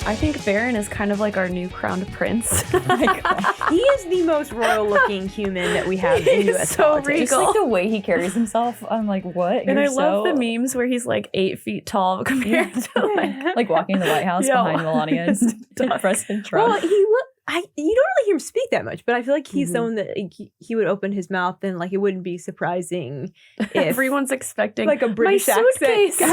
I think Barron is kind of like our new crowned prince. He is the most royal-looking human that we have in U.S. so politics. regal. Just like the way he carries himself, I'm like, what? And You're I love so- the memes where he's like 8 feet tall compared to like walking in the White House Yeah. behind Melania and President Trump. Well, you don't really hear him speak that much, but I feel like he's someone that he would open his mouth and like it wouldn't be surprising if everyone's expecting like a British my suitcase accent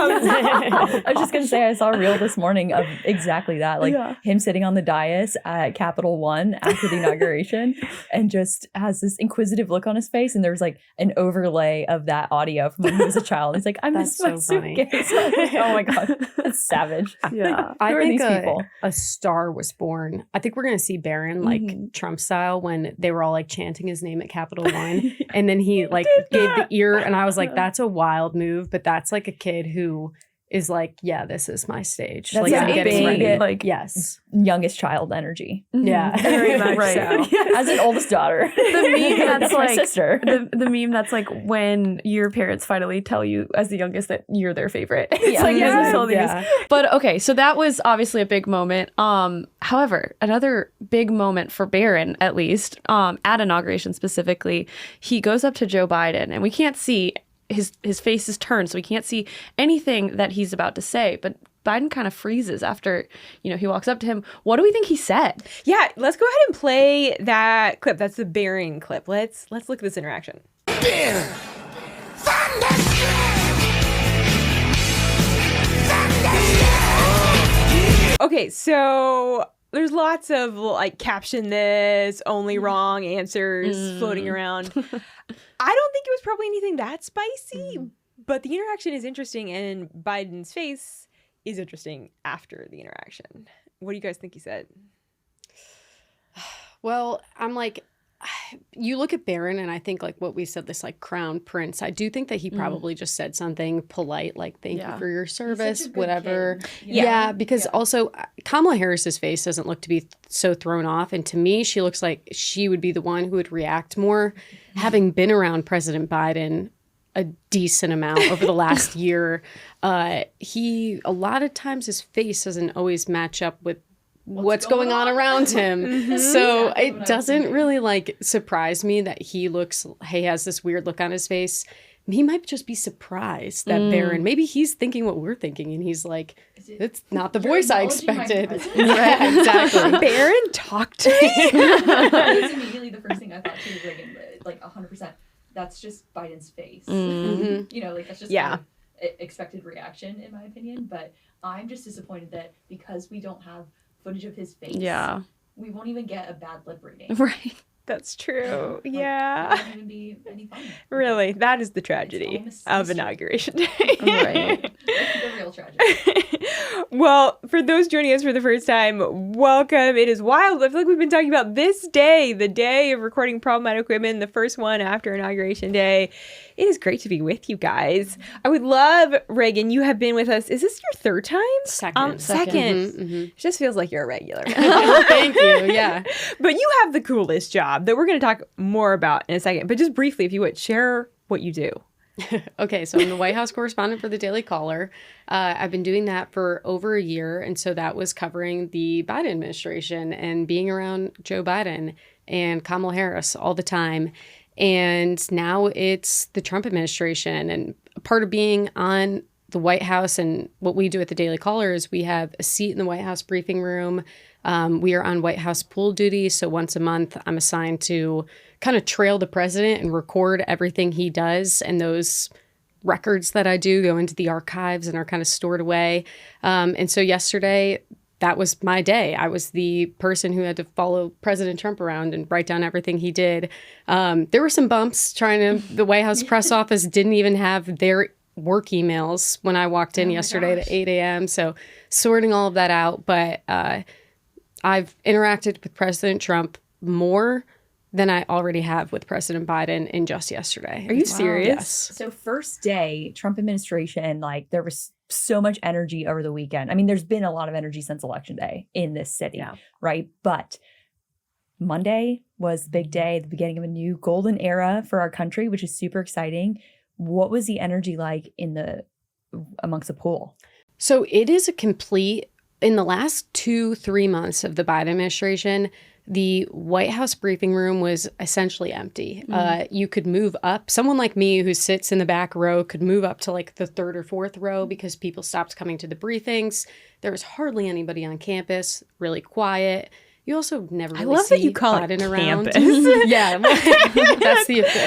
comes I was just gonna say I saw a reel this morning of exactly that, like him sitting on the dais at Capitol One after the inauguration, and just has this inquisitive look on his face. And there's like an overlay of that audio from when he was a child. He's like, "I miss my so funny. suitcase." I was like, oh my god, that's savage. Yeah. I Who are think these people? a star was born. I think we're going to see Barron like Trump style when they were all like chanting his name at Capitol One. And then he like gave the ear. And I was like, that's a wild move. But that's like a kid who is like, yeah, this is my stage. That's like a I'm getting big, ready. like, Yes. Youngest child energy. Yeah. very much Right. so. As an oldest daughter, The meme that's my like sister. the meme that's like when your parents finally tell you as the youngest that you're their favorite. It's Yeah. like Yeah. this whole thing Yeah. is- But okay, so that was obviously a big moment. However, another big moment for Barron, at least, at inauguration specifically, he goes up to Joe Biden, and we can't see his face is turned, so we can't see anything that he's about to say. But Biden kind of freezes after, he walks up to him. What do we think he said? Yeah, let's go ahead and play that clip. That's the Barron clip. Let's look at this interaction. Okay, so there's lots of like caption this, only wrong answers floating around. I don't think it was probably anything that spicy, but the interaction is interesting, and Biden's face is interesting after the interaction. What do you guys think he said? Well, I'm like, you look at Barron and I think like what we said, this like crown prince, I do think that he probably just said something polite, like thank you for your service, whatever. Yeah, because also Kamala Harris's face doesn't look to be so thrown off. And to me, she looks like she would be the one who would react more. Having been around President Biden a decent amount over the last year, a lot of times his face doesn't always match up with what's going on around him. So it doesn't really like surprise me that he has this weird look on his face. He might just be surprised that Barron, maybe he's thinking what we're thinking, and he's like, it's not the voice I expected. Yeah, exactly. Barron, talk to me. That was immediately the first thing I thought too, like 100%. That's just Biden's face. Like that's just Yeah. the expected reaction in my opinion. But I'm just disappointed that because we don't have footage of his face, we won't even get a bad lip reading. Right. That's true. Like, Yeah. it won't even be any fun. Really, that is the tragedy of Inauguration Day. Right. The real tragedy. Well, for those joining us for the first time, welcome. It is wild. I feel like we've been talking about this day, the day of recording Problematic Women, the first one after Inauguration Day. It is great to be with you guys. I would love, Reagan, you have been with us. Is this your third time? Second. It just feels like you're a regular. Thank you. Yeah. But you have the coolest job that we're going to talk more about in a second. But just briefly, if you would, share what you do. Okay, so I'm the White House correspondent for the Daily Caller. I've been doing that for over a year, and so that was covering the Biden administration and being around Joe Biden and Kamala Harris all the time. And now it's the Trump administration. And part of being on the White House and what we do at the Daily Caller is we have a seat in the White House briefing room. We are on White House pool duty. So once a month, I'm assigned to kind of trail the president and record everything he does. And those records that I do go into the archives and are kind of stored away. And so yesterday, that was my day. I was the person who had to follow President Trump around and write down everything he did. There were some bumps the White House press office didn't even have their work emails when I walked in yesterday at 8 a.m. So sorting all of that out. But I've interacted with President Trump more than I already have with President Biden in just yesterday. Are you serious? Yes. So first day, Trump administration, like there was so much energy over the weekend. I mean, there's been a lot of energy since Election Day in this city, right? But Monday was the big day, the beginning of a new golden era for our country, which is super exciting. What was the energy like amongst the pool? So it is a complete in the last 2-3 months of the Biden administration, the White House briefing room was essentially empty. You could move up. Someone like me who sits in the back row could move up to like the third or fourth row because people stopped coming to the briefings. There was hardly anybody on campus, really quiet. You also never really love see that you call Biden it around. campus. Yeah,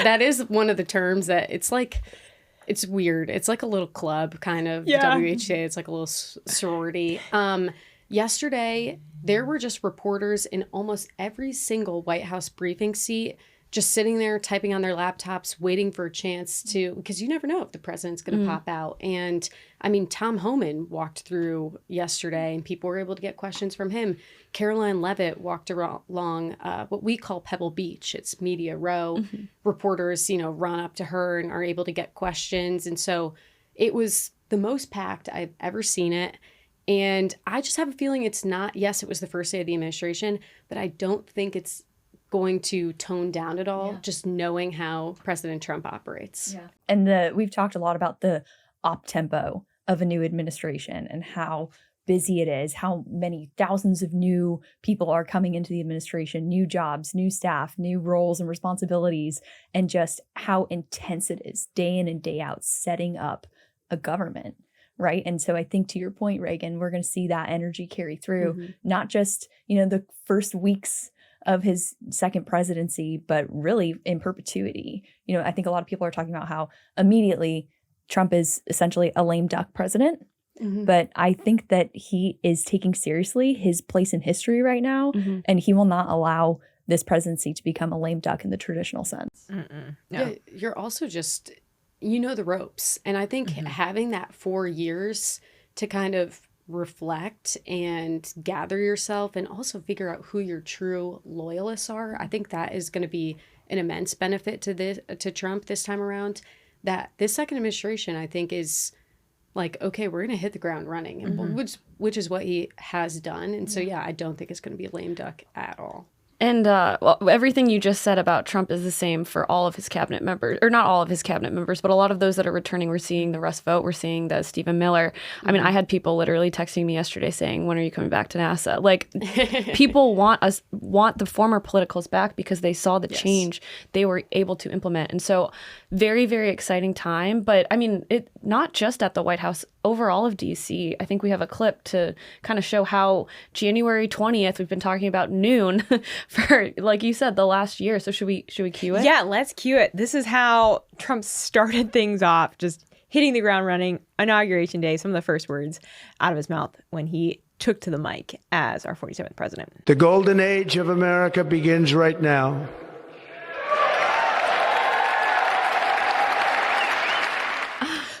that is one of the terms that it's like, it's weird. It's like a little club kind of WHA. It's like a little sorority. Yesterday, there were just reporters in almost every single White House briefing seat, just sitting there typing on their laptops, waiting for a chance to, because you never know if the president's going to pop out. And I mean, Tom Homan walked through yesterday and people were able to get questions from him. Caroline Leavitt walked along what we call Pebble Beach. It's Media Row. Reporters, run up to her and are able to get questions. And so it was the most packed I've ever seen it. And I just have a feeling it's not, yes, it was the first day of the administration, but I don't think it's going to tone down at all, just knowing how President Trump operates. Yeah. And we've talked a lot about the op-tempo of a new administration and how busy it is, how many thousands of new people are coming into the administration, new jobs, new staff, new roles and responsibilities, and just how intense it is day in and day out setting up a government. Right. And so I think to your point, Reagan, we're going to see that energy carry through, not just, the first weeks of his second presidency, but really in perpetuity. I think a lot of people are talking about how immediately Trump is essentially a lame duck president. But I think that he is taking seriously his place in history right now, and he will not allow this presidency to become a lame duck in the traditional sense. No. Yeah, you're also just, the ropes. And I think having that 4 years to kind of reflect and gather yourself and also figure out who your true loyalists are, I think that is going to be an immense benefit to Trump this time around. That this second administration, I think, is like, okay, we're going to hit the ground running, and which is what he has done. And so, I don't think it's going to be a lame duck at all. And everything you just said about Trump is the same for all of his cabinet members, or not all of his cabinet members, but a lot of those that are returning. We're seeing the Russ Vought. We're seeing the Stephen Miller. I mean, I had people literally texting me yesterday saying, when are you coming back to NASA? Like, people want the former politicals back because they saw the change they were able to implement. And so very, very exciting time. But I mean, it not just at the White House, over all of DC. I think we have a clip to kind of show how January 20th, we've been talking about noon for, like you said, the last year. So should we cue it? Yeah, let's cue it. This is how Trump started things off, just hitting the ground running. Inauguration Day, some of the first words out of his mouth when he took to the mic as our 47th president. The golden age of America begins right now.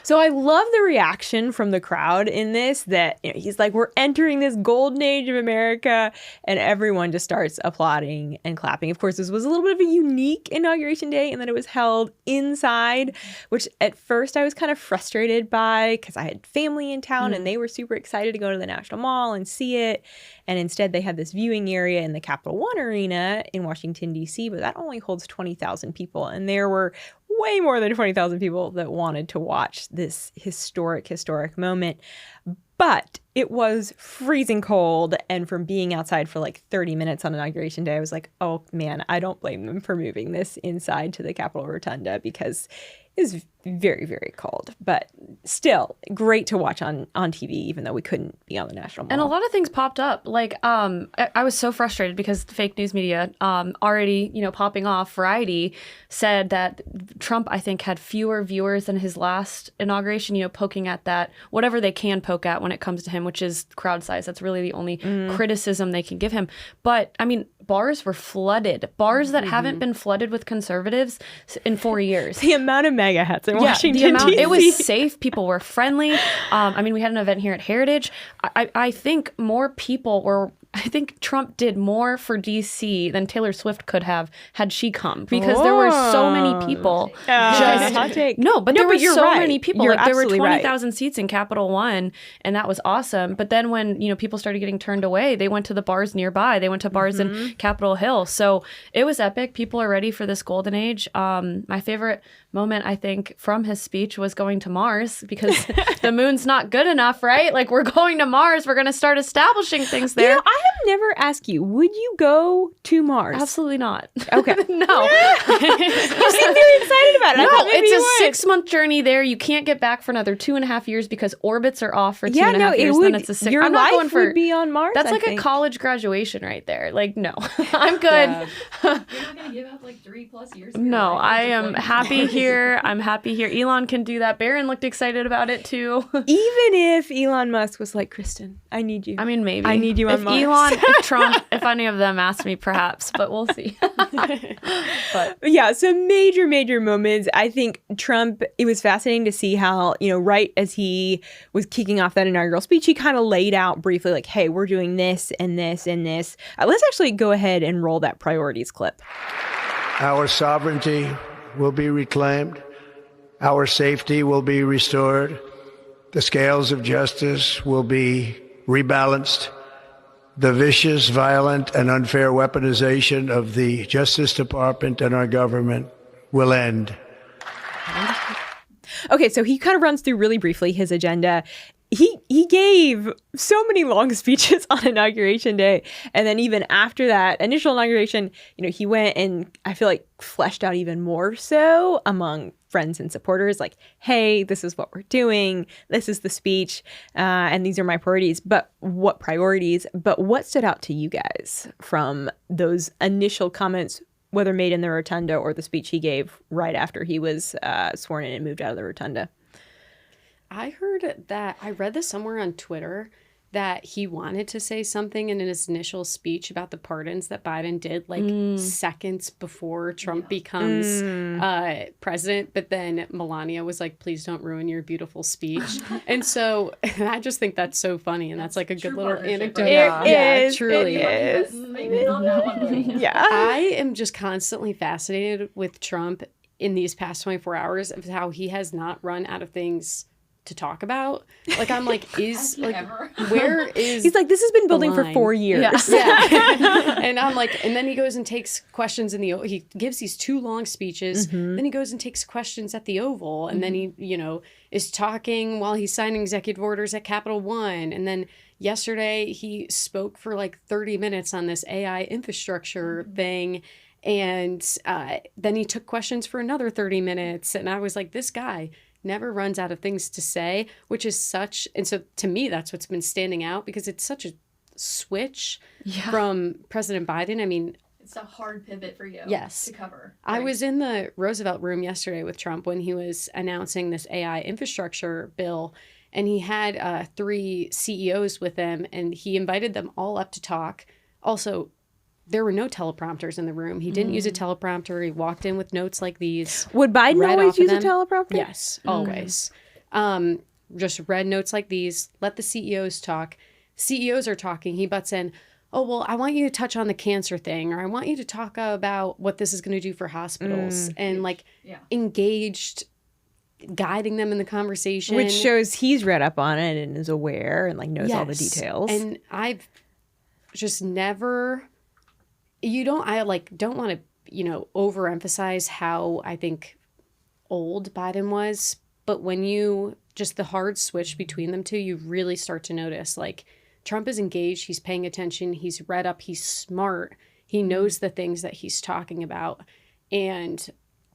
So I love the reaction from the crowd in this, that he's like, we're entering this golden age of America, and everyone just starts applauding and clapping. Of course, this was a little bit of a unique Inauguration Day in that it was held inside, which at first I was kind of frustrated by because I had family in town and they were super excited to go to the National Mall and see it. And instead they had this viewing area in the Capital One Arena in Washington, D.C., but that only holds 20,000 people. And there were way more than 20,000 people that wanted to watch this historic moment. But it was freezing cold. And from being outside for like 30 minutes on Inauguration Day, I was like, oh man, I don't blame them for moving this inside to the Capitol Rotunda because it was very, very cold. But still great to watch on TV, even though we couldn't be on the National Mall. And a lot of things popped up. Like, I was so frustrated because the fake news media already, popping off. Variety said that Trump, I think, had fewer viewers than his last inauguration, poking at that, whatever they can poke at when it comes to him, which is crowd size. That's really the only criticism they can give him. But, I mean, bars were flooded. Bars that haven't been flooded with conservatives in 4 years. The amount of MAGA hats in Washington, D.C. It was safe. People were friendly. I mean, we had an event here at Heritage. I think more people were I think Trump did more for DC than Taylor Swift could have had she come, because there were so many people. Hot take. There were you're so right. many people. You're Like there were absolutely right. 20,000 seats in Capitol One, and that was awesome. But then when people started getting turned away, they went to the bars nearby. They went to bars in Capitol Hill. So it was epic. People are ready for this golden age. My favorite moment, I think, from his speech was going to Mars, because the moon's not good enough, right? Like, we're going to Mars. We're going to start establishing things there. I have never asked you, would you go to Mars? Absolutely not. Okay. No. You seem very excited about it. I No, thought maybe you it's a would. 6-month journey there. You can't get back for another 2.5 years because orbits are off for 2.5 Yeah, years. it would. Then it's a 6. Your I'm not life going for. would be on Mars. That's I like think. a college graduation right there. Like, no, I'm good. Yeah. You're not gonna give up like 3+ years. of your No, life I to am deploy to happy Mars. here. I'm happy here. Elon can do that. Barron looked excited about it too. Even if Elon Musk was like, Kristen, I need you. I mean, maybe. I need you on if Mars. Elon, if Trump, if any of them asked me, perhaps, but we'll see. But Yeah, some major moments. I think Trump, it was fascinating to see how, right as he was kicking off that inaugural speech, he kind of laid out briefly like, hey, we're doing this and this and this. Let's actually go ahead and roll that priorities clip. Our sovereignty will be reclaimed. Our safety will be restored. The scales of justice will be rebalanced. The vicious, violent, and unfair weaponization of the Justice Department and our government will end. Okay, so he kind of runs through really briefly his agenda. He gave so many long speeches on Inauguration Day. And then even after that initial inauguration, he went and I feel like fleshed out even more so among friends and supporters, like, hey, this is what we're doing. This is the speech. And these are my priorities. But what priorities? But what stood out to you guys from those initial comments, whether made in the rotunda or the speech he gave right after he was sworn in and moved out of the rotunda? I heard that, I read this somewhere on Twitter, that he wanted to say something in his initial speech about the pardons that Biden did seconds before Trump becomes president. But then Melania was like, please don't ruin your beautiful speech. And so I just think that's so funny. And that's like a good little anecdote. Right? Yeah, It truly. is. Maybe not that one. But Yeah. I am just constantly fascinated with Trump in these past 24 hours of how he has not run out of things to talk about. Like, I'm like, where is He's like, this has been building the for line? 4 years. Yeah. And I'm like, and then he goes and takes questions he gives these 2 long speeches. Then he goes and takes questions at the Oval. And then he, is talking while he's signing executive orders at Capitol One. And then yesterday he spoke for like 30 minutes on this AI infrastructure thing. And then he took questions for another 30 minutes. And I was like, this guy never runs out of things to say, which is and so to me, that's what's been standing out, because it's such a switch from President Biden. I mean, it's a hard pivot for you. Yes. To cover. I Right. was in the Roosevelt room yesterday with Trump when he was announcing this AI infrastructure bill, and he had 3 CEOs with him, and he invited them all up to talk. Also, there were no teleprompters in the room. He didn't use a teleprompter. He walked in with notes like these. Would Biden read always off of use a them. teleprompter? Yes, always. Just read notes like these. Let the CEOs talk. CEOs are talking. He butts in, oh, well, I want you to touch on the cancer thing, or I want you to talk about what this is going to do for hospitals, and like engaged, guiding them in the conversation. Which shows he's read up on it and is aware and like knows all the Yes. details. And I've just never, I don't want to, overemphasize how I think old Biden was, but when just the hard switch between them two, you really start to notice like Trump is engaged, he's paying attention, he's read up, he's smart, he knows the things that he's talking about. And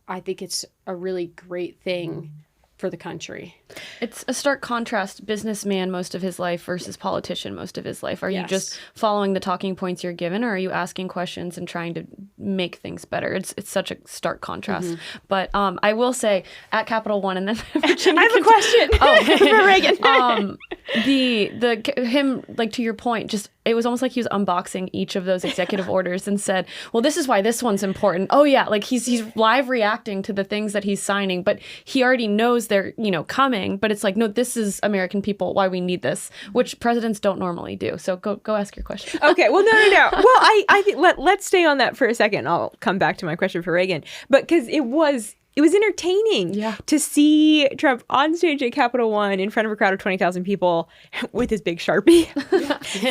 I think it's a really great thing for the country. it's a stark contrast, businessman most of his life versus politician most of his life. Are you Yes. just following the talking points you're given, or are you asking questions and trying to make things better? It's such a stark contrast. But I will say, at Capitol One, and then Virginia, I have a question for Reagan. him, like, to your point, just it was almost like he was unboxing each of those executive orders and said, well, this is why this one's important. Oh yeah, like he's live reacting to the things that he's signing, but he already knows they're, coming, but it's like, no, this is American people, why we need this, which presidents don't normally do. So go ask your question. Okay, well, no. Well, I think let's stay on that for a second. I'll come back to my question for Reagan, but because it was entertaining to see Trump on stage at Capitol One in front of a crowd of 20,000 people with his big Sharpie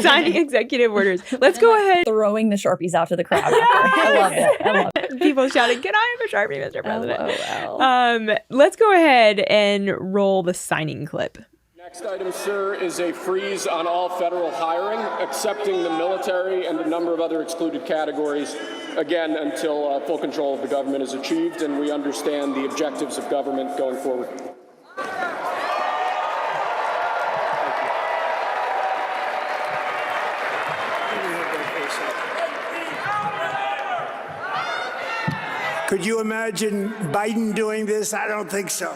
signing executive orders. Let's go ahead. Throwing the Sharpies out to the crowd. I love it. People shouting, "Can I have a Sharpie, Mr. President?" LOL. Let's go ahead and roll the signing clip. Next item, sir, is a freeze on all federal hiring, excepting the military and a number of other excluded categories, again, until full control of the government is achieved and we understand the objectives of government going forward. Could you imagine Biden doing this? I don't think so.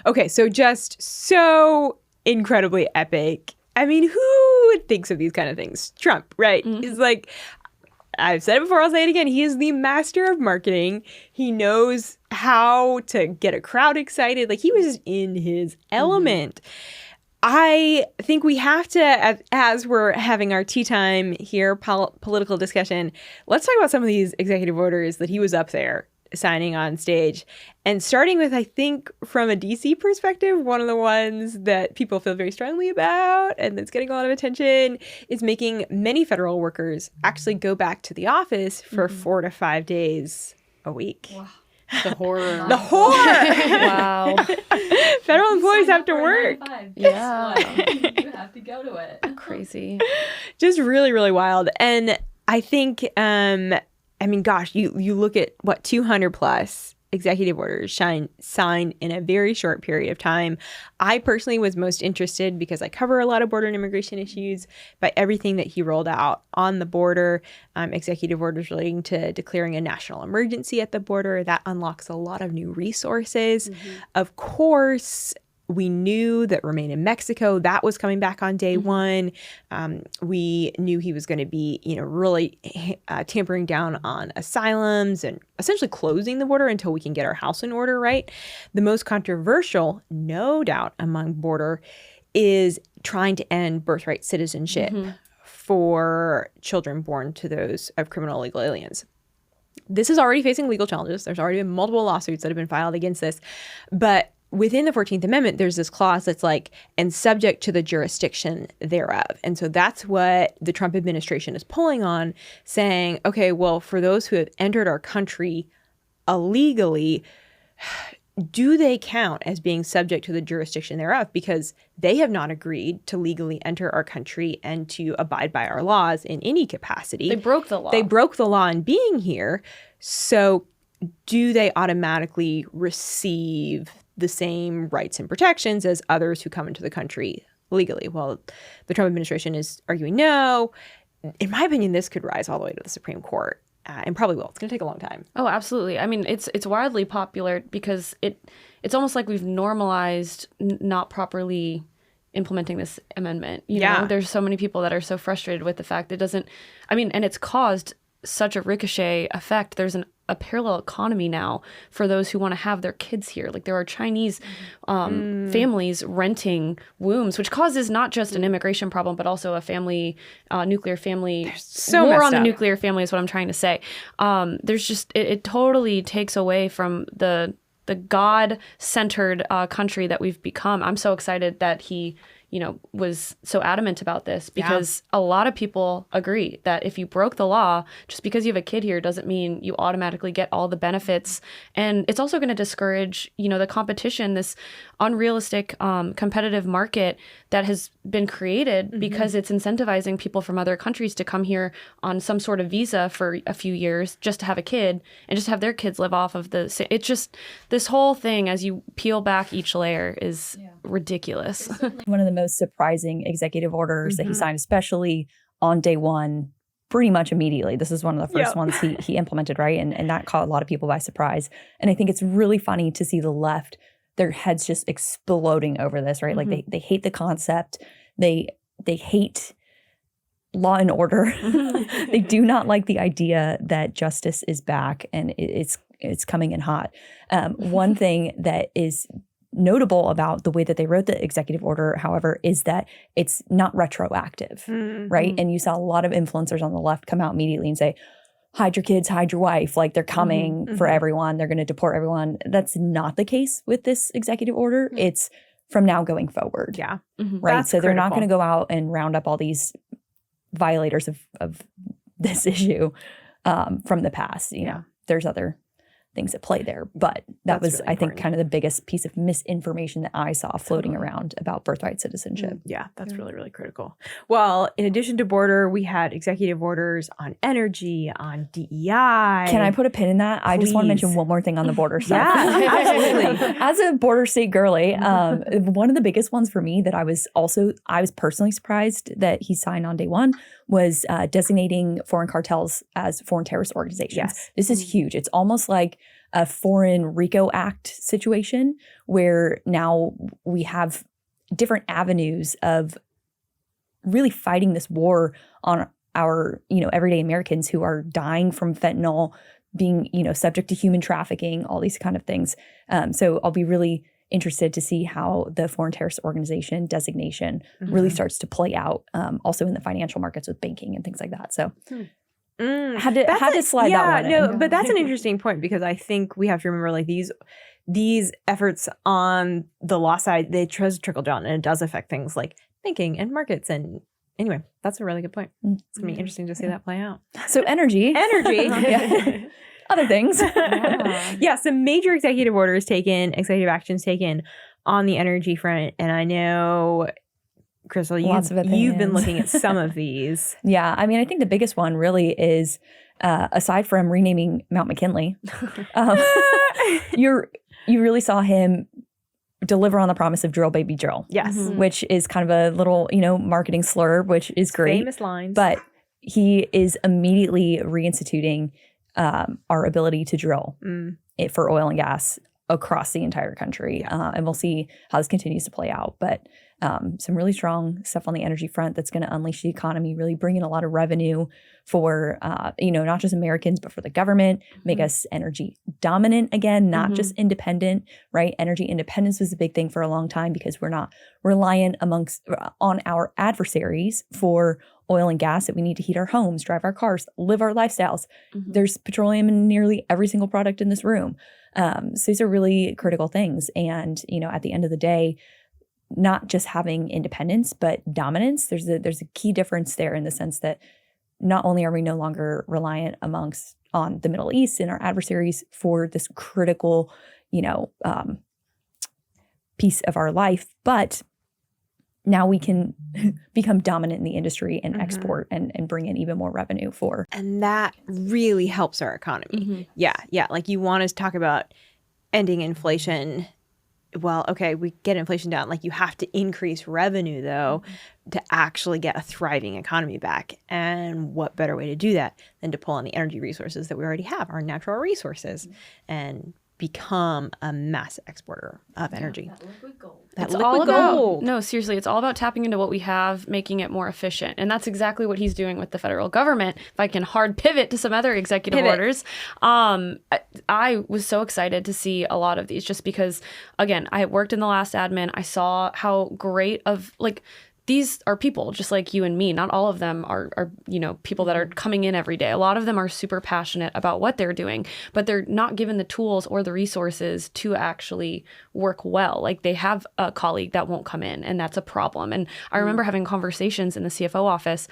Okay, so just so incredibly epic. I mean, who thinks of these kind of things? Trump, right? He's like, I've said it before, I'll say it again. He is the master of marketing. He knows how to get a crowd excited. Like, he was in his element. I think we have to, as we're having our tea time here, political discussion, let's talk about some of these executive orders that he was up there signing on stage. And starting with, I think, from a DC perspective, one of the ones that people feel very strongly about and that's getting a lot of attention is making many federal workers actually go back to the office for 4 to 5 days a week. Wow. The horror. The horror! Wow. Federal employees have to work. Yeah. You have to go to it. Crazy. Just really, really wild. And I think, gosh, you look at 200 plus executive orders signed in a very short period of time. I personally was most interested, because I cover a lot of border and immigration issues, by everything that he rolled out on the border, executive orders relating to declaring a national emergency at the border. That unlocks a lot of new resources. Of course, we knew that Remain in Mexico, that was coming back on day one. We knew he was going to be, really tampering down on asylums and essentially closing the border until we can get our house in order, right? The most controversial, no doubt, among border is trying to end birthright citizenship for children born to those of criminal illegal aliens. This is already facing legal challenges. There's already been multiple lawsuits that have been filed against this. But within the 14th Amendment, there's this clause that's like, and subject to the jurisdiction thereof. And so that's what the Trump administration is pulling on, saying, okay, well, for those who have entered our country illegally, do they count as being subject to the jurisdiction thereof? Because they have not agreed to legally enter our country and to abide by our laws in any capacity. They broke the law. They broke the law in being here. So do they automatically receive the same rights and protections as others who come into the country legally? Well, the Trump administration is arguing no. In my opinion, this could rise all the way to the Supreme Court, and probably will. It's going to take a long time. Oh, absolutely. I mean, it's wildly popular because it's almost like we've normalized not properly implementing this amendment. You know, there's so many people that are so frustrated with the fact it doesn't. I mean, and it's caused such a ricochet effect. There's a parallel economy now for those who want to have their kids here. Like, there are Chinese families renting wombs, which causes not just an immigration problem, but also a family, nuclear family. So war messed on the up. nuclear family is what I'm trying to say. There's just, it totally takes away from the God-centered country that we've become. I'm so excited that he was so adamant about this, because a lot of people agree that if you broke the law, just because you have a kid here doesn't mean you automatically get all the benefits. And it's also going to discourage, the competition, this unrealistic competitive market that has been created because it's incentivizing people from other countries to come here on some sort of visa for a few years just to have a kid and just have their kids live off of it's just, this whole thing, as you peel back each layer, is ridiculous. One of the most surprising executive orders that he signed, especially on day one, pretty much immediately. This is one of the first ones he implemented, right? And that caught a lot of people by surprise. And I think it's really funny to see the left their heads just exploding over this, right? Like they hate the concept. They hate law and order. They do not like the idea that justice is back and it's coming in hot. One thing that is notable about the way that they wrote the executive order, however, is that it's not retroactive, right? And you saw a lot of influencers on the left come out immediately and say, hide your kids, hide your wife, like they're coming for everyone, they're going to deport everyone. That's not the case with this executive order. It's from now going forward. Yeah. Right. That's so they're not critical. going to go out and round up all these violators of this issue from the past. You know, there's other things at play there. But that That's was, really I think, important. kind of the biggest piece of misinformation that I saw floating around about birthright citizenship. Yeah, that's really, really critical. Well, in addition to border, we had executive orders on energy, on DEI. Can I put a pin in that? I just want to mention Please. one more thing on the border stuff. Yeah, absolutely. As a border state girly, one of the biggest ones for me that I was personally surprised that he signed on day one was designating foreign cartels as foreign terrorist organizations. Yes. This is huge. It's almost like a foreign RICO Act situation where now we have different avenues of really fighting this war on our, everyday Americans who are dying from fentanyl, being, subject to human trafficking, all these kind of things. So I'll be really interested to see how the foreign terrorist organization designation really starts to play out, also in the financial markets with banking and things like that. So had to slide that one in. But that's an interesting point because I think we have to remember like these efforts on the law side, they trickle down and it does affect things like banking and markets. And anyway, that's a really good point. It's gonna be interesting to see that play out. So energy. Yeah. Other things. Yeah, some major executive actions taken on the energy front. And I know, Crystal, you've been looking at some of these. Yeah, I mean, I think the biggest one really is, aside from renaming Mount McKinley, you really saw him deliver on the promise of drill, baby, drill. Yes. Which is kind of a little, marketing slur, which is great. Famous lines. But he is immediately reinstituting our ability to drill it for oil and gas across the entire country. And we'll see how this continues to play out. But some really strong stuff on the energy front that's going to unleash the economy, really bring in a lot of revenue for, not just Americans, but for the government, make us energy dominant again, not just independent, right? Energy independence was a big thing for a long time because we're not reliant on our adversaries for oil and gas that we need to heat our homes, drive our cars, live our lifestyles. There's petroleum in nearly every single product in this room. So these are really critical things. And, at the end of the day, not just having independence, but dominance. There's a key difference there in the sense that not only are we no longer reliant on the Middle East and our adversaries for this critical, piece of our life, but now we can become dominant in the industry and export and bring in even more revenue for. And that really helps our economy. Yeah. Like you want to talk about ending inflation. Well, okay, we get inflation down. Like you have to increase revenue, though, to actually get a thriving economy back. And what better way to do that than to pull on the energy resources that we already have, our natural resources, and become a massive exporter of energy. That liquid gold. That It's liquid all about, gold. no, seriously, it's all about tapping into what we have, making it more efficient. And that's exactly what he's doing with the federal government. If I can hard pivot to some other executive orders, I was so excited to see a lot of these just because, again, I worked in the last admin. I saw how great of, like, these are people just like you and me. Not all of them are people that are coming in every day. A lot of them are super passionate about what they're doing, but they're not given the tools or the resources to actually work well. Like they have a colleague that won't come in, and that's a problem. And I remember having conversations in the CFO office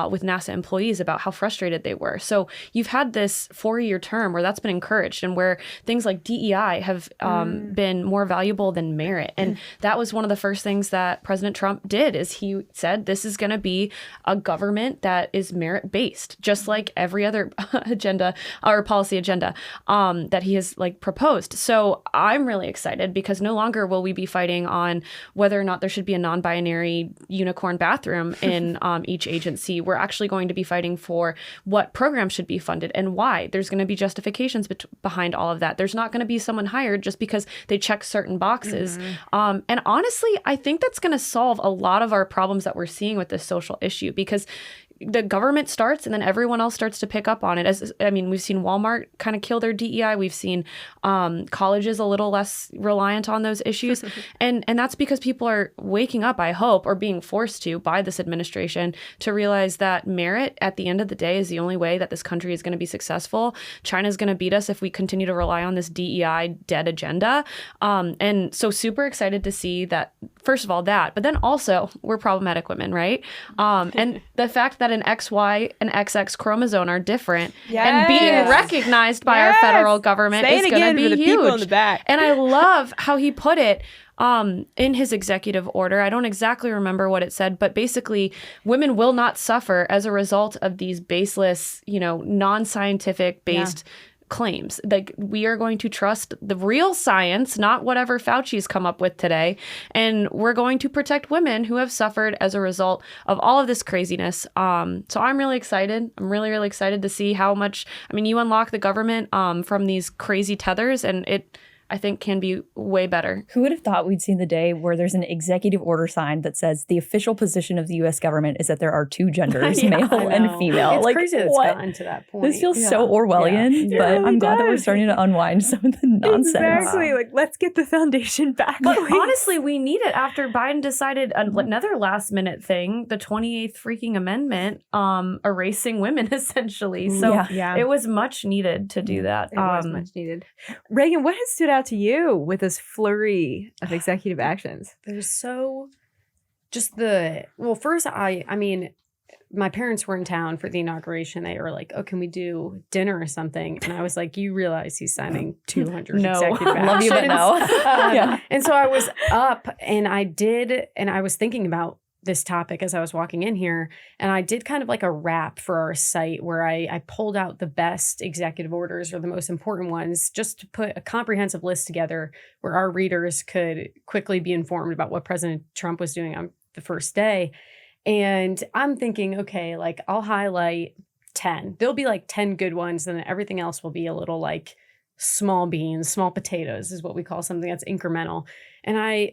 with NASA employees about how frustrated they were. So you've had this 4-year term where that's been encouraged and where things like DEI have been more valuable than merit. And that was one of the first things that President Trump did is he he said this is going to be a government that is merit-based, just like every other agenda or policy agenda that he has like proposed. So I'm really excited because no longer will we be fighting on whether or not there should be a non-binary unicorn bathroom in each agency. We're actually going to be fighting for what programs should be funded and why. There's going to be justifications behind all of that. There's not going to be someone hired just because they check certain boxes. And honestly, I think that's going to solve a lot of our problems that we're seeing with this social issue, because the government starts and then everyone else starts to pick up on it. We've seen Walmart kind of kill their DEI. We've seen colleges a little less reliant on those issues. and that's because people are waking up, I hope, or being forced to by this administration to realize that merit at the end of the day is the only way that this country is going to be successful. China's going to beat us if we continue to rely on this DEI dead agenda. And so super excited to see that, first of all, that, but then also we're problematic women, right? And the fact that an XY and XX chromosome are different and being recognized by our federal government is going to be huge. In the back. And I love how he put it in his executive order. I don't exactly remember what it said, but basically women will not suffer as a result of these baseless, non-scientific based claims. Like, we are going to trust the real science, not whatever Fauci's come up with today. And we're going to protect women who have suffered as a result of all of this craziness. So I'm really excited. I'm really, really excited to see how much, you unlock the government from these crazy tethers, and it, I think, can be way better. Who would have thought we'd seen the day where there's an executive order sign that says the official position of the U.S. government is that there are two genders, male and female. It's crazy that it's gotten to that point. This feels so Orwellian, but I'm glad that we're starting to unwind some of the nonsense. Exactly. Like, let's get the foundation back. But honestly, we need it after Biden decided another last minute thing, the 28th freaking amendment, erasing women, essentially. So it was much needed to do that. It was much needed. Reagan, what has stood out to you with this flurry of executive actions? There's first, my parents were in town for the inauguration. They were like, oh, can we do dinner or something? And I was like, you realize he's signing 200 executive actions. Love you, but no. And so I was up and I was thinking about this topic as I was walking in here, and I did kind of like a wrap for our site where I pulled out the best executive orders or the most important ones just to put a comprehensive list together where our readers could quickly be informed about what President Trump was doing on the first day. And I'm thinking, okay, like, I'll highlight 10. There'll be like 10 good ones, and then everything else will be a little like small beans, small potatoes is what we call something that's incremental. And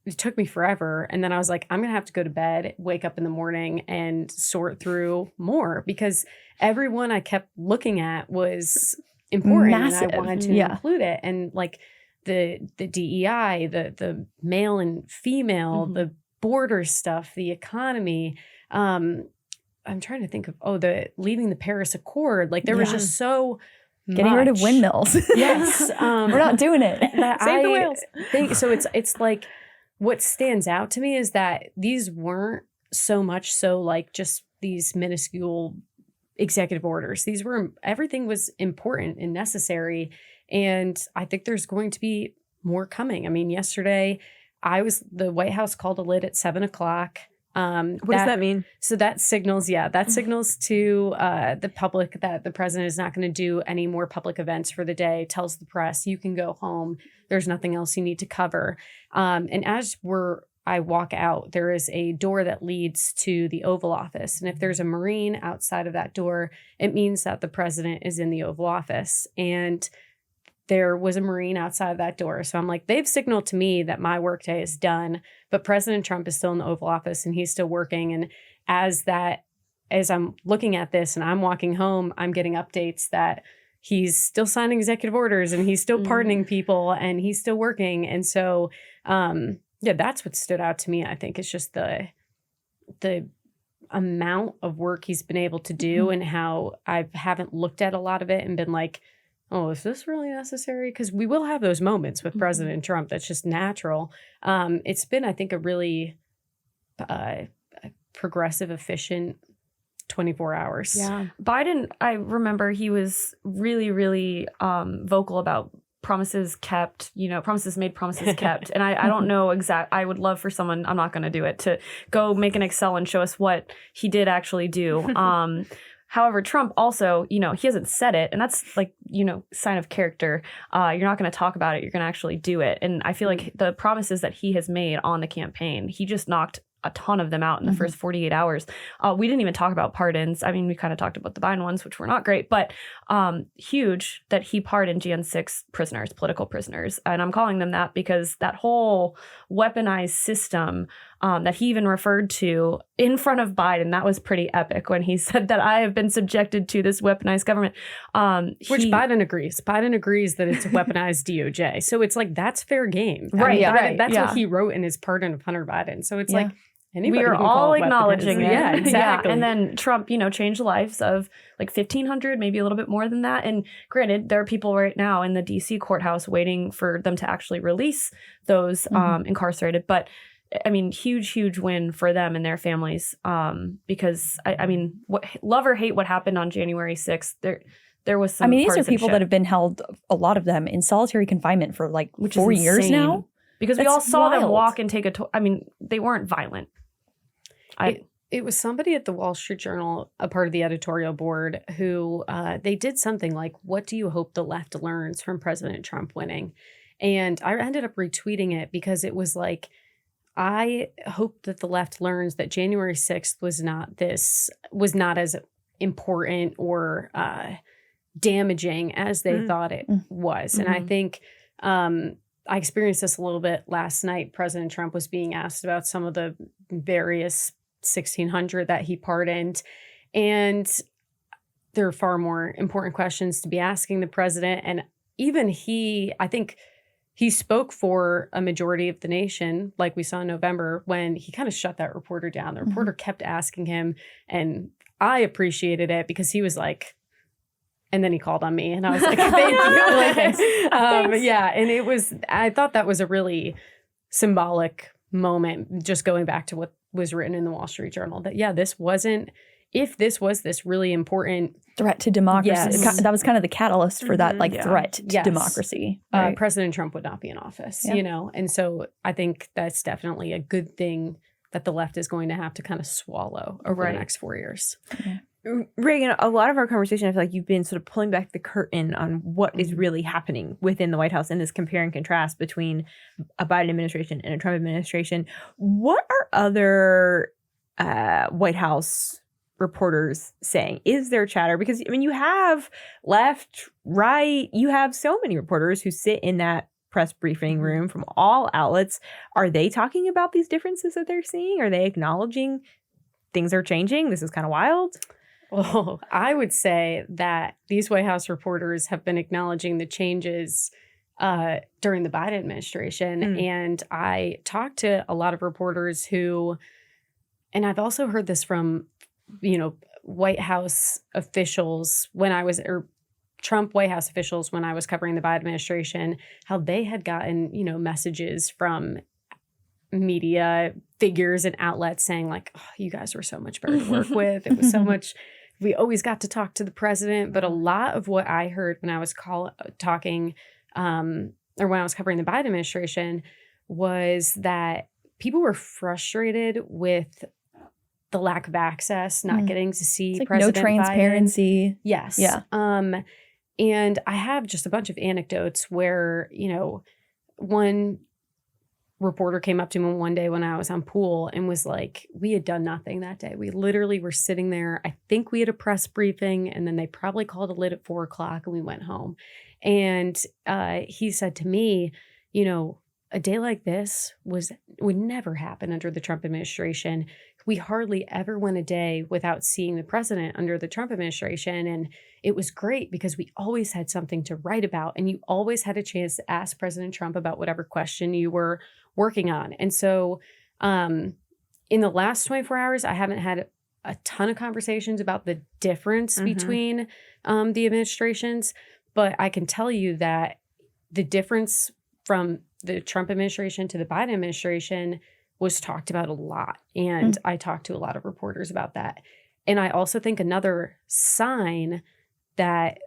it took me forever. And then I was like, I'm going to have to go to bed, wake up in the morning and sort through more, because everyone I kept looking at was important. Massive. And I wanted to include it. And like the DEI, the male and female, the border stuff, the economy. I'm trying to think of, the leaving the Paris Accord. Like, there was just so getting rid of windmills. Yes. We're not doing it. Save the whales. So it's like, what stands out to me is that these weren't so much so like just these minuscule executive orders. Everything was important and necessary. And I think there's going to be more coming. Yesterday, the White House called a lid at 7:00. What does that mean? So that signals to the public that the president is not going to do any more public events for the day, tells the press, you can go home. There's nothing else you need to cover. And as I walk out, there is a door that leads to the Oval Office. And if there's a Marine outside of that door, it means that the president is in the Oval Office. And there was a Marine outside of that door. So I'm like, they've signaled to me that my workday is done, but President Trump is still in the Oval Office and he's still working. And as I'm looking at this and I'm walking home, I'm getting updates that he's still signing executive orders and he's still pardoning people and he's still working. And so, that's what stood out to me. I think it's just the amount of work he's been able to do and how I haven't looked at a lot of it and been like, oh, is this really necessary? Because we will have those moments with President Trump. That's just natural. It's been, I think, a really progressive, efficient 24 hours. Yeah. Biden, I remember he was really, really vocal about promises kept, promises made, promises kept. And I don't know I would love for someone, I'm not going to do it, to go make an Excel and show us what he did actually do. However, Trump also, he hasn't said it, and that's like, sign of character. You're not going to talk about it. You're going to actually do it. And I feel like the promises that he has made on the campaign, he just knocked a ton of them out in the first 48 hours. We didn't even talk about pardons. I mean, we kind of talked about the Biden ones, which were not great, but huge that he pardoned Jan 6 prisoners, political prisoners. And I'm calling them that because that whole weaponized system that he even referred to in front of Biden, that was pretty epic when he said that I have been subjected to this weaponized government. Which Biden agrees. Biden agrees that it's a weaponized DOJ. So it's like, that's fair game. Right. That's what he wrote in his pardon of Hunter Biden. So it's like, anybody we are can all call it acknowledging it. Yeah, exactly. Yeah. And then Trump, changed the lives of like 1,500, maybe a little bit more than that. And granted, there are people right now in the DC courthouse waiting for them to actually release those incarcerated. But I mean, huge win for them and their families. Because I mean, love or hate what happened on January 6th, there was some. I mean, these are people that have been held, a lot of them, in solitary confinement for like 4 years now. Because we all saw them walk and take I mean, they weren't violent. It was somebody at the Wall Street Journal, a part of the editorial board, who they did something like, what do you hope the left learns from President Trump winning? And I ended up retweeting it because it was like, I hope that the left learns that January 6th was not as important or damaging as they thought it was. And I think I experienced this a little bit last night. President Trump was being asked about some of the various 1,600 that he pardoned. And there are far more important questions to be asking the president. And even I think he spoke for a majority of the nation, like we saw in November, when he kind of shut that reporter down. The reporter kept asking him, and I appreciated it because he was like, and then he called on me, and I was like, thank you. Thanks. Yeah, and I thought that was a really symbolic moment, just going back to what was written in the Wall Street Journal, that, this was this really important threat to democracy, that was kind of the catalyst for that threat to democracy. Right? President Trump would not be in office, and so I think that's definitely a good thing that the left is going to have to kind of swallow over the next 4 years. Yeah. Reagan, a lot of our conversation, I feel like you've been sort of pulling back the curtain on what is really happening within the White House and this compare and contrast between a Biden administration and a Trump administration. What are other White House reporters saying? Is there chatter? Because, I mean, you have left, right, you have so many reporters who sit in that press briefing room from all outlets. Are they talking about these differences that they're seeing? Are they acknowledging things are changing? This is kind of wild. Well, I would say that these White House reporters have been acknowledging the changes during the Biden administration. And I talked to a lot of reporters who, and I've also heard this from, White House officials Trump White House officials when I was covering the Biden administration, how they had gotten, messages from media figures and outlets saying like, oh, you guys were so much better to work with. It was so much, we always got to talk to the president. But a lot of what I heard when I was talking or when I was covering the Biden administration was that people were frustrated with the lack of access, not getting to see like President no transparency. Biden. Yes. Yeah. And I have just a bunch of anecdotes where, one reporter came up to me one day when I was on pool and was like, we had done nothing that day. We literally were sitting there. I think we had a press briefing, and then they probably called it lit at 4:00 and we went home. And he said to me, a day like this would never happen under the Trump administration. We hardly ever went a day without seeing the president under the Trump administration. And it was great because we always had something to write about, and you always had a chance to ask President Trump about whatever question you were working on. And so in the last 24 hours, I haven't had a ton of conversations about the difference between the administrations, but I can tell you that the difference from the Trump administration to the Biden administration was talked about a lot. And I talked to a lot of reporters about that. And I also think another sign that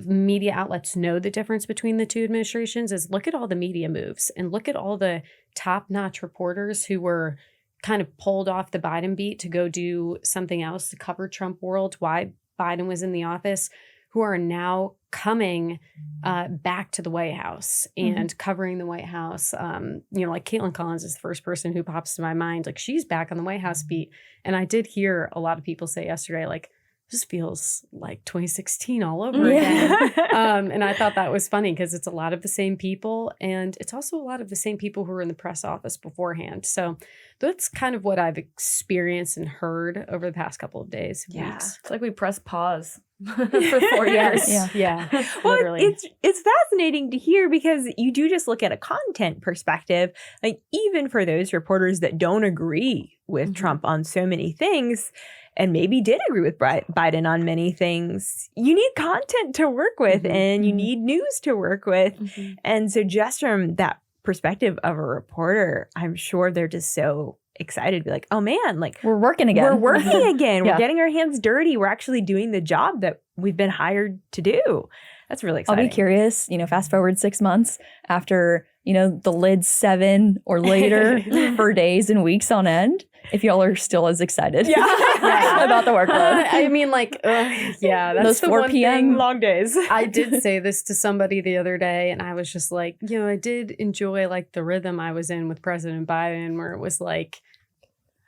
media outlets know the difference between the two administrations is look at all the media moves and look at all the top-notch reporters who were kind of pulled off the Biden beat to go do something else to cover Trump world while Biden was in the office, who are now coming back to the White House and covering the White House. Like Caitlin Collins is the first person who pops to my mind. Like, she's back on the White House beat. And I did hear a lot of people say yesterday, like, this feels like 2016 all over again. And I thought that was funny because it's a lot of the same people. And it's also a lot of the same people who were in the press office beforehand. So that's kind of what I've experienced and heard over the past couple of days, weeks. It's like we pressed pause for 4 years. Yeah. Well, Literally. it's fascinating to hear because you do just look at a content perspective. Like, even for those reporters that don't agree with Trump on so many things, and maybe did agree with Biden on many things, you need content to work with and you need news to work with. And so just from that perspective of a reporter, I'm sure they're just so excited to be like, oh man, like We're working again. we're working again. Yeah. We're getting our hands dirty. We're actually doing the job that we've been hired to do. That's really exciting. I'll be curious, fast forward 6 months after, the lid's 7 or later for days and weeks on end, if y'all are still as excited about the workload. I mean, like, that's Those the 4 one p.m. thing. long days. I did say this to somebody the other day, and I was just like, I did enjoy like the rhythm I was in with President Biden, where it was like,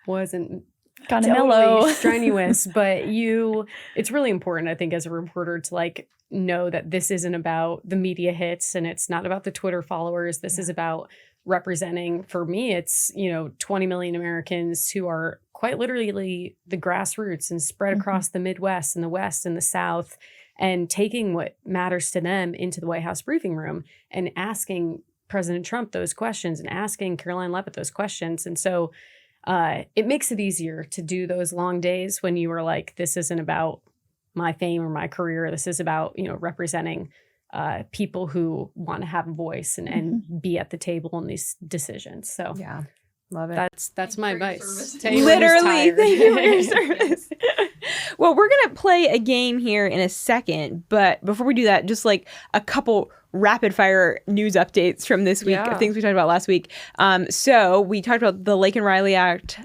wasn't Kind of totally mellow. strenuous, but it's really important, I think, as a reporter to like know that this isn't about the media hits and it's not about the Twitter followers. This is about representing, for me, it's, 20 million Americans who are quite literally the grassroots and spread across the Midwest and the West and the South, and taking what matters to them into the White House briefing room and asking President Trump those questions and asking Caroline Leavitt those questions. And so it makes it easier to do those long days when you are like, this isn't about my fame or my career. This is about, representing people who want to have a voice and be at the table in these decisions. So Yeah. Love it. that's my advice. service. Tell you when who's Literally, tired. thank you for your service. Well, we're going to play a game here in a second, but before we do that, just like a couple rapid fire news updates from this week, of things we talked about last week. So we talked about the Lake and Riley Act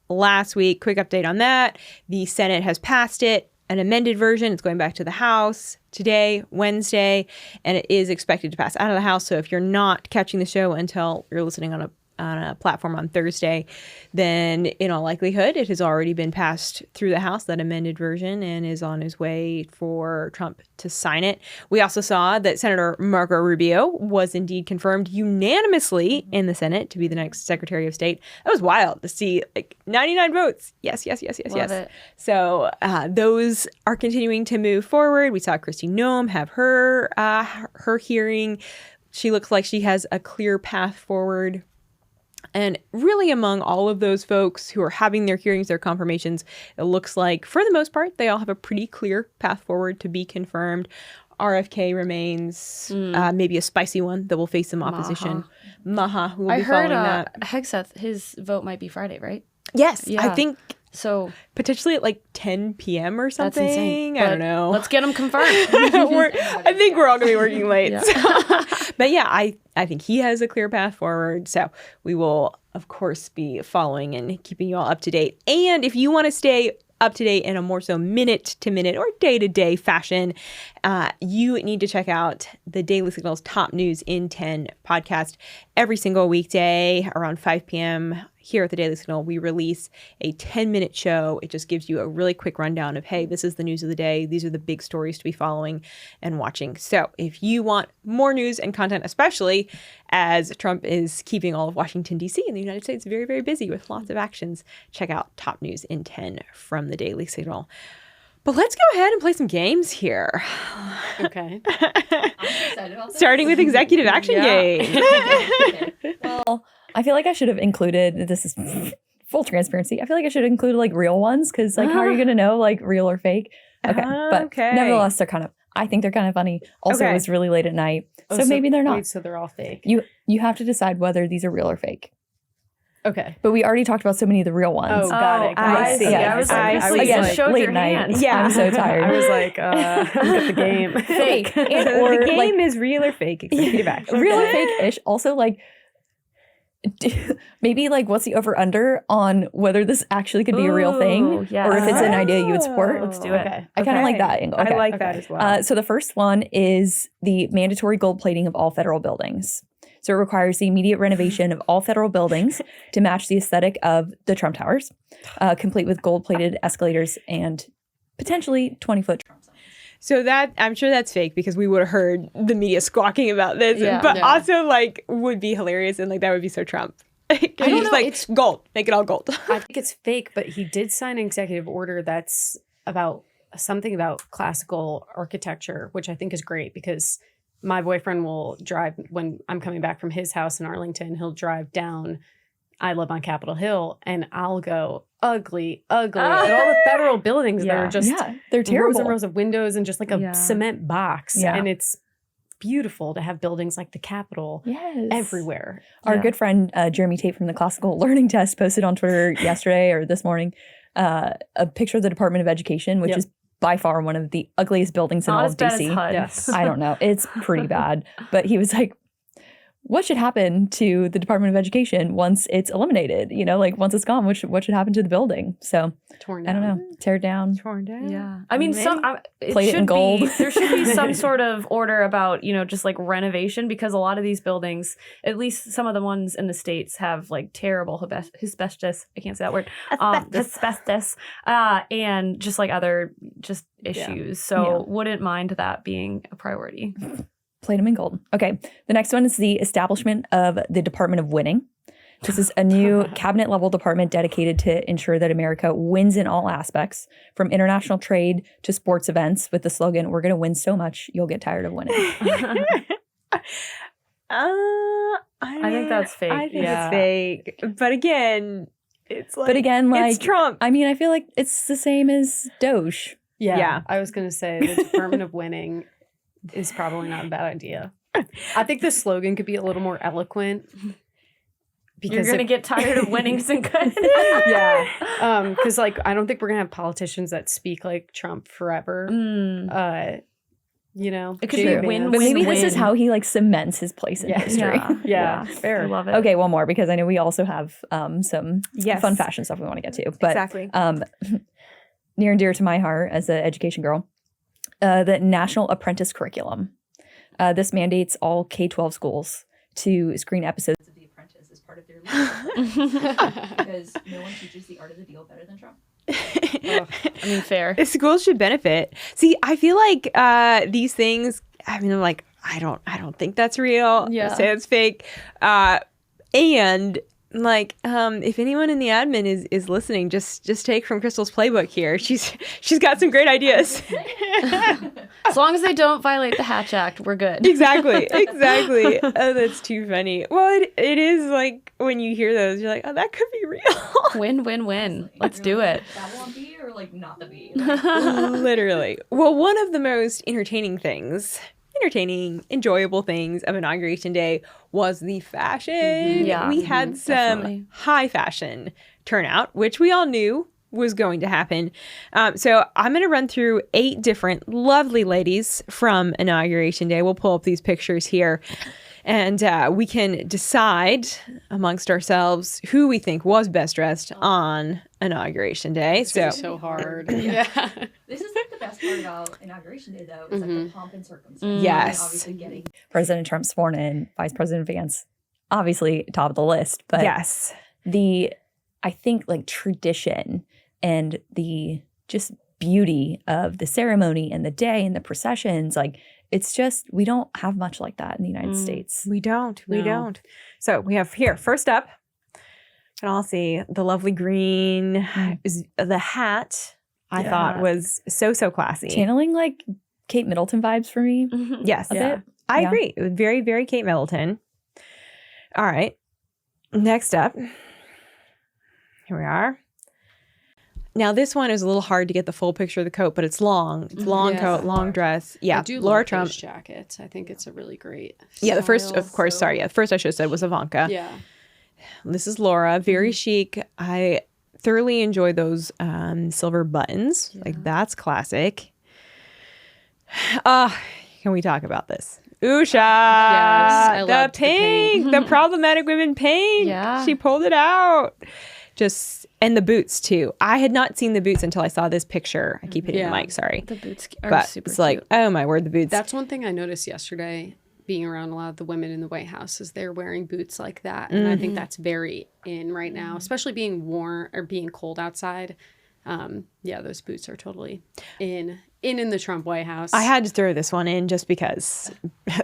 last week. Quick update on that. The Senate has passed it, an amended version. It's going back to the House today, Wednesday, and it is expected to pass out of the House. So if you're not catching the show until you're listening on a platform on Thursday, then in all likelihood, it has already been passed through the House, that amended version, and is on his way for Trump to sign it. We also saw that Senator Marco Rubio was indeed confirmed unanimously in the Senate to be the next Secretary of State. That was wild to see, like 99 votes. Yes. Love it. So those are continuing to move forward. We saw Kristi Noem have her hearing. She looks like she has a clear path forward. And really, among all of those folks who are having their hearings, their confirmations, it looks like, for the most part, they all have a pretty clear path forward to be confirmed. RFK remains maybe a spicy one that will face some opposition. Maha, who will I be heard following that. Hegseth, his vote might be Friday, right? Yes, Yeah. I think So potentially at like 10 p.m. or that's something. insane. I don't know. Let's get him confirmed. I think we're all going to be working late. Yeah. So. But yeah, I think he has a clear path forward. So we will, of course, be following and keeping you all up to date. And if you want to stay up to date in a more so minute-to-minute or day-to-day fashion, you need to check out the Daily Signal's Top News in 10 podcast. Every single weekday around 5 p.m. here at the Daily Signal, we release a 10-minute show. It just gives you a really quick rundown of, hey, this is the news of the day. These are the big stories to be following and watching. So if you want more news and content, especially as Trump is keeping all of Washington, D.C. and the United States very, very busy with lots of actions, check out Top News in 10 from the Daily Signal. But let's go ahead and play some games here. Okay. I'm excited about this. Starting with Executive Action Game. Well, I feel like I should have included, this is full transparency, I feel like I should have included like real ones because like how are you going to know like real or fake? Okay. But Okay. nevertheless, I think they're kind of funny. Also, Okay. it was really late at night. So maybe they're not. Wait, so they're all fake. You have to decide whether these are real or fake. Okay. But we already talked about so many of the real ones. Oh, got it. I see. Yeah, I was I like, was please, again, just showed late your night. hand. Yeah. I'm so tired. I was like, look at the game. Fake. And, So or the game like, is real or fake. Executive action. real or fake-ish. Also, like, maybe like what's the over-under on whether this actually could be a real thing, Ooh, yes. or if it's an idea you would support. Let's do it. Okay. I kind of like that angle. I Okay. like that as well. So the first one is the mandatory gold plating of all federal buildings. So it requires the immediate renovation of all federal buildings to match the aesthetic of the Trump Towers, complete with gold-plated escalators and potentially 20-foot Trump signs. So that I'm sure that's fake because we would have heard the media squawking about this, Yeah. but Yeah. also like would be hilarious and like that would be so Trump. I don't know, like it's- gold, make it all gold. I think it's fake, but he did sign an executive order that's about something about classical architecture, which I think is great because my boyfriend will drive when I'm coming back from his house in Arlington. He'll drive down. I live on Capitol Hill, and I'll go ugly at all the federal buildings that are just they're terrible. rows and rows of windows and just like a Yeah. cement box. Yeah. And it's beautiful to have buildings like the Capitol Yes. everywhere. Our Yeah. good friend Jeremy Tate from the Classical Learning Test posted on Twitter yesterday or this morning a picture of the Department of Education, which Yep. is by far one of the ugliest buildings in Not all as of bad as DC. HUD. Yes. I don't know. It's pretty bad. But he was like, what should happen to the Department of Education once it's eliminated? You know, like once it's gone, what should happen to the building? So Torn I down. don't know. Tear it down. Torn down. Yeah, I mean, it Plate it in should gold. be there should be some sort of order about just like renovation because a lot of these buildings, at least some of the ones in the States, have like terrible asbestos. I can't say that word. Asbestos, and just like other issues. So wouldn't mind that being a priority. Plate them in gold. Okay. The next one is the establishment of the Department of Winning. This is a new cabinet level department dedicated to ensure that America wins in all aspects, from international trade to sports events, with the slogan, "We're going to win so much, you'll get tired of winning." I think that's fake. I think Yeah. it's fake. But again, it's like But again, like, it's Trump. I mean, I feel like it's the same as Doge. Yeah. I was going to say the Department of Winning is probably not a bad idea. I think the slogan could be a little more eloquent. You're gonna get tired of winning some good. Yeah. Because like I don't think we're gonna have politicians that speak like Trump forever. Mm. It could be a win-win. But maybe this is win. how he like cements his place in history. Yeah, fair. I love it. Okay, one more because I know we also have some Yes. fun fashion stuff we want to get to. But Exactly. near and dear to my heart as an education girl, the National Apprentice Curriculum. This mandates all K-12 schools to screen episodes Of The Apprentice as part of their leadership because no one teaches the art of the deal better than Trump. I mean, fair. Schools should benefit. See, I feel like these things. I mean, I'm like, I don't think that's real. Yeah. I say it's fake. And like, if anyone in the admin is listening, just take from Crystal's playbook here. She's got some great ideas. As long as they don't violate the Hatch Act, we're good. Exactly. Oh, that's too funny. Well, it is like when you hear those, you're like, oh, that could be real. Win, win, win. Let's do it. Babylon Bee or like not the bee? Literally. Well, one of the most entertaining, enjoyable things of Inauguration Day was the fashion. Yeah, we had some definitely. high fashion turnout, which we all knew was going to happen. So I'm going to run through 8 different lovely ladies from Inauguration Day. We'll pull up these pictures here. And we can decide amongst ourselves who we think was best dressed on Inauguration Day. So hard. Yeah. This is like the best part about Inauguration Day, though, is like the pomp and circumstance. Yes. And obviously getting President Trump sworn in, Vice President Vance, obviously top of the list. But yes. I think like tradition and the just beauty of the ceremony and the day and the processions, like it's just, we don't have much like that in the United States. We don't. We No. don't. So we have here, first up, can all see the lovely green, is the hat I Yeah. thought was so classy. Channeling like Kate Middleton vibes for me. Yes. A bit. I Yeah. agree. It was very, very Kate Middleton. All right. Next up, here we are. Now this one is a little hard to get the full picture of the coat, but it's long. It's long Yeah. coat, long dress. Yeah, I do Laura love Trump. those jackets. I think it's a really great Yeah, the first, style, of course, so- sorry. Yeah, the first I should have said was Ivanka. Yeah. This is Laura. Very chic. I thoroughly enjoy those silver buttons. Like, that's classic. Can we talk about this? Usha, I the loved the pink, the problematic women pink. Yeah. She pulled it out. And the boots too. I had not seen the boots until I saw this picture. I keep hitting the mic, sorry. The boots are But super it's like, cute. oh my word, the boots. That's one thing I noticed yesterday being around a lot of the women in the White House is they're wearing boots like that. And I think that's very in right now, especially being warm or being cold outside. Those boots are totally in the Trump White House. I had to throw this one in just because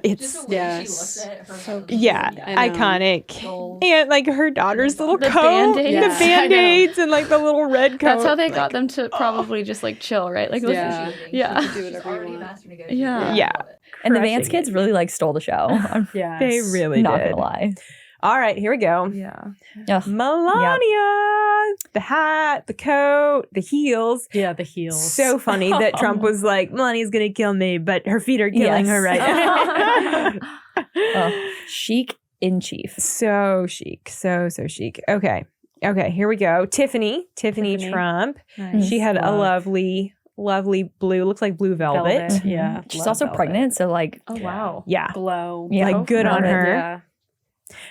it's Just the way she looks at her. I know. iconic. And like her daughter's little The coat, Band-Aids. the Yes, I know. Band-Aids and like the little red coat. That's how they got them to probably just like chill, right? Like, Yeah. yeah. do She's whatever you already a want. master negotiator. Yeah. Yeah. And the Vance Crushing kids really like stole the show. I'm Yes. They really not did. gonna lie. All right, here we go. Yeah. Ugh. Melania, the hat, the coat, the heels. Yeah, the heels. So funny that Trump was like, Melania's going to kill me, but her feet are killing her right now. Chic in chief. So chic. So chic. Okay, here we go. Tiffany Trump. Nice. She had a lovely blue, looks like blue velvet. Velvet, yeah. She's Love also velvet. pregnant, so like Oh, wow. Yeah. Glow. Yeah. Like good on Love it. her. Yeah.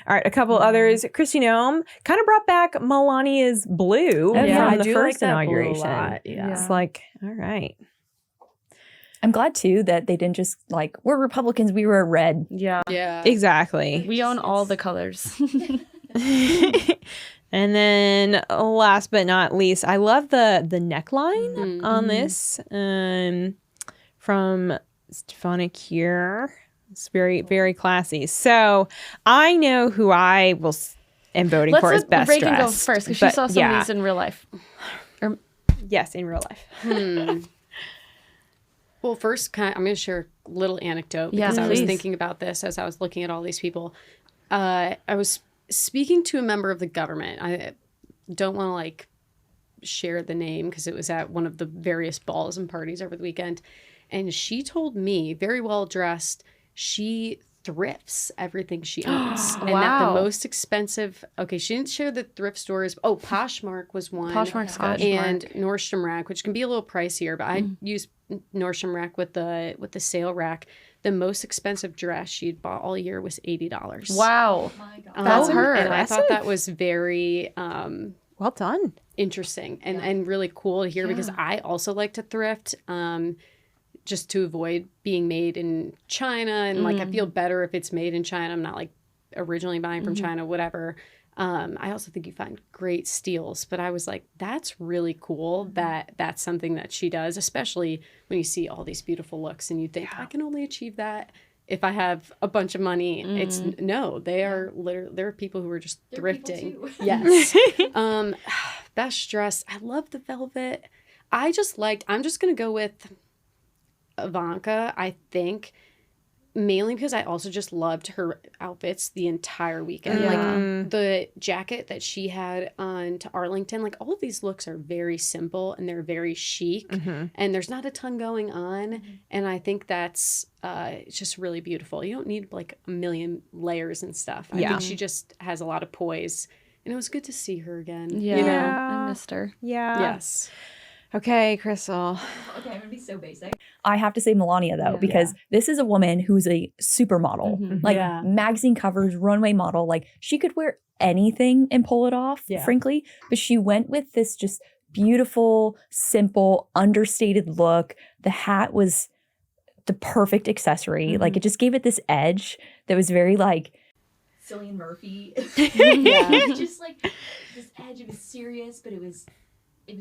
All right, a couple others. Christy Nome kind of brought back Melania's blue Oh, yeah. from I the do first like that blue a inauguration. lot, yeah. It's like, all right. I'm glad too that they didn't just like, we're Republicans, we were red. Yeah. Yeah. Exactly. We own all the colors. And then last but not least, I love the neckline on this from Stefanik here. It's very, very classy. So I know who I am voting for as let best Reagan go dressed. first because she but saw some of these in real life. Yes, in real life. Well, first, I'm going to share a little anecdote Yeah, because I was please. thinking about this as I was looking at all these people. I was speaking to a member of the government. I don't want to like share the name because it was at one of the various balls and parties over the weekend. And she told me, very well dressed, she thrifts everything she owns. And that the Wow. most expensive, okay, she didn't share the thrift stores. Oh, Poshmark was one. Poshmark's good. And Nordstrom Rack, which can be a little pricier, but I use Nordstrom Rack with the sale rack. The most expensive dress she'd bought all year was $80. Wow. My God. That's her. And I thought that Impressive. was very Well done. interesting and really cool to hear because I also like to thrift just to avoid being made in China. And like, I feel better if it's made in China. I'm not like originally buying from China, whatever. I also think you find great steals, but I was like, that's really cool that that's something that she does, especially when you see all these beautiful looks and you think I can only achieve that if I have a bunch of money. It's no, they are literally, there are people who are just They're people thrifting. too. Yes. Best dress. I love the velvet. I'm just going to go with Ivanka, I think, mainly because I also just loved her outfits the entire weekend. Yeah. Like the jacket that she had on to Arlington, like all of these looks are very simple and they're very chic and there's not a ton going on. And I think that's it's just really beautiful. You don't need like a million layers and stuff. I think she just has a lot of poise. And it was good to see her again. Yeah. You know? I missed her. Yeah. Yes. Okay, Crystal. Okay, I'm gonna be so basic. I have to say Melania though, because this is a woman who's a supermodel, like Yeah. magazine covers, runway model. Like she could wear anything and pull it off, frankly. But she went with this just beautiful, simple, understated look. The hat was the perfect accessory. Like it just gave it this edge that was very like Cillian Murphy. Yeah. Just like this edge. It was serious, but it was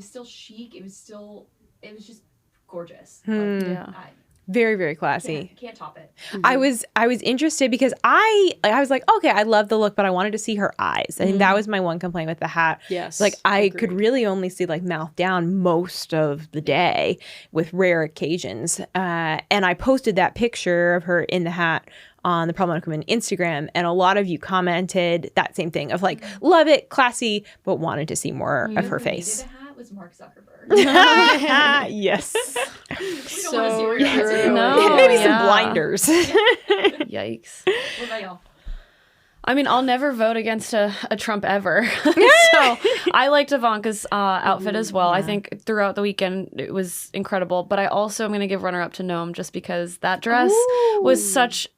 still chic. It was just gorgeous. Like, Yeah. Very, very classy. can't top it. I was interested because I was like, okay, I love the look, but I wanted to see her eyes. I think that was my one complaint with the hat. Yes. Like I could agreed. really only see like mouth down most of the day with rare occasions. And I posted that picture of her in the hat on the Problematic Woman Instagram, and a lot of you commented that same thing of like, love it, classy, but wanted to see more of her Who face. needed a hat was Mark Zuckerberg. Yes. We don't want to see So her hats true. anymore. No. Maybe some yeah. blinders. Yikes. What about y'all? I mean, I'll never vote against a Trump ever. So I liked Ivanka's outfit as well. I think throughout the weekend it was incredible. But I also am going to give runner-up to Noam just because that dress was such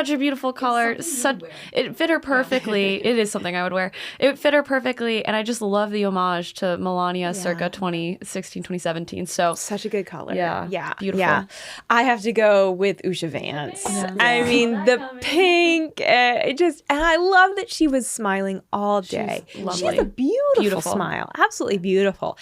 a beautiful color. It fit her perfectly. It is something I would wear. It fit her perfectly, and I just love the homage to Melania circa 2016, 2017. So such a good color. Yeah, beautiful. Yeah. I have to go with Usha Vance. I mean, the pink. And I love that she was smiling all day. She has a beautiful smile. Absolutely beautiful.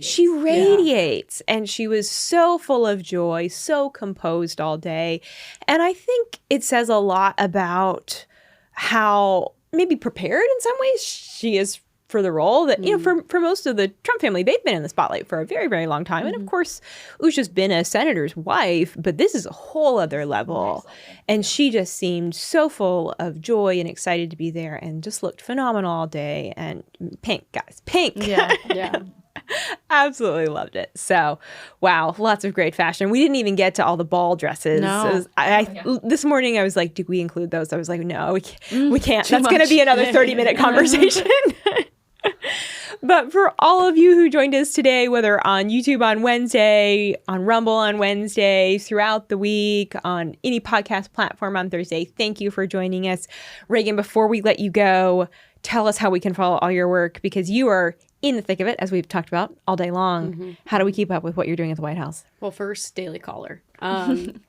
She radiates, and she was so full of joy, so composed all day, and I think it says a lot about how maybe prepared in some ways she is for the role that, you know, for most of the Trump family, they've been in the spotlight for a very, very long time. And of course, Usha's been a senator's wife, but this is a whole other level. And she just seemed so full of joy and excited to be there and just looked phenomenal all day. And pink, guys, pink. Yeah. Absolutely loved it. So, wow, lots of great fashion. We didn't even get to all the ball dresses. No. This morning I was like, did we include those? I was like, no, we can't. That's going to be another 30-minute conversation. But for all of you who joined us today, whether on YouTube on Wednesday, on Rumble on Wednesday, throughout the week, on any podcast platform on Thursday, thank you for joining us. Reagan, before we let you go, tell us how we can follow all your work, because you are in the thick of it, as we've talked about all day long. How do we keep up with what you're doing at the White House? Well, first, Daily Caller.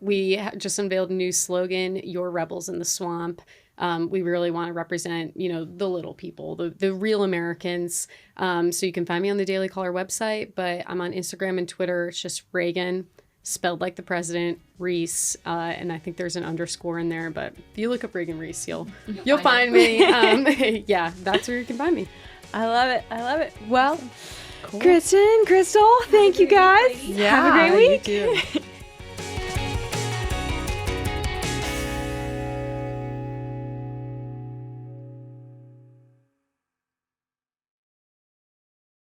We just unveiled a new slogan, Your Rebels in the Swamp. We really want to represent, the little people, the real Americans. So you can find me on the Daily Caller website, but I'm on Instagram and Twitter. It's just Reagan, spelled like the president, Reese. And I think there's an underscore in there, but if you look up Reagan Reese, you'll find me. Yeah, that's where you can find me. I love it. Well, cool. Kristen, Crystal, thank you guys. Yeah, have a great week. You too.